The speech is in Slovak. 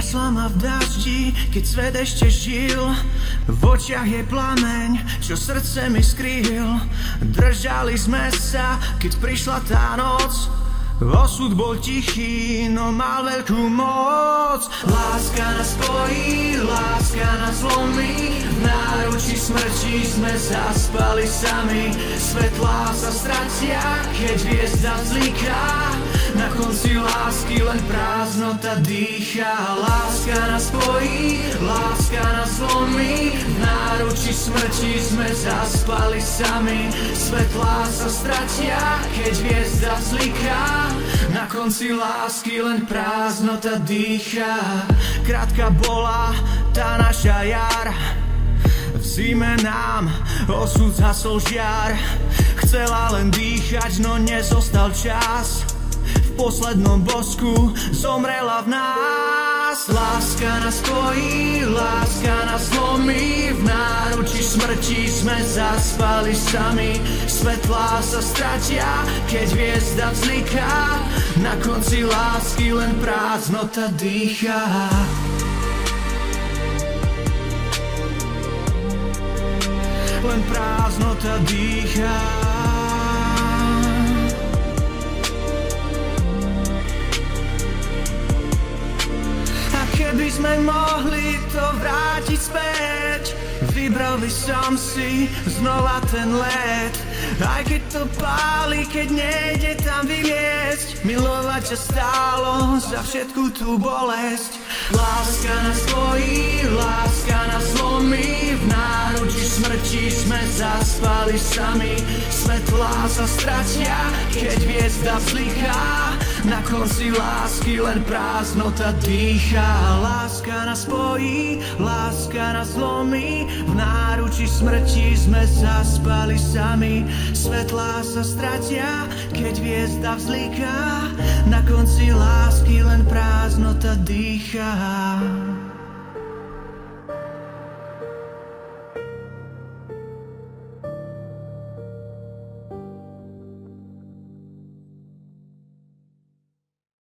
Pasla ma v daždi, keď svet ešte žil. V očiach je plameň, čo srdce mi skrýl. Držali sme sa, keď prišla tá noc. Osud bol tichý, no mal veľkú moc. Láska nás spojí, láska nás zlomí. V náručí smrti sme zaspali sami. Svetlá sa stratia, keď hviezda vzliká. Na konci lásky len prázdnota dýcha. Láska nás spojí, láska nás zlomí. V náručí smrti sme zaspali sami. Svetlá sa stratia, keď hviezda vzliká. Na konci lásky len prázdnota dýcha. Krátka bola tá naša jar. V zime nám osud zhasol žiar. Chcela len dýchať, no nezostal čas. V poslednom bosku zomrela v nás. Láska nás spojí, láska nás zlomí. V náručí smrti sme zaspali sami. Svetlá sa stratia, keď hviezda vzliká. Na konci lásky len prázdnota dýcha. Len prázdnota dýcha. Keby sme mohli to vrátiť späť, vybral by som si znova ten let. Aj keď to páli, keď nejde tam vyliesť, milovať ťa stálo za všetku tú bolesť. Láska nás spojí, láska nás zlomí. V náručí smrti sme zaspali sami. Svetlá sa stratia, keď hviezda vzliká. Na konci lásky len prázdnota dýcha. Láska nás spojí, láska nás zlomí. V náručí smrti sme zaspali sami. Svetlá sa stratia, keď hviezda vzliká. Na konci lásky len prázdnota dýcha.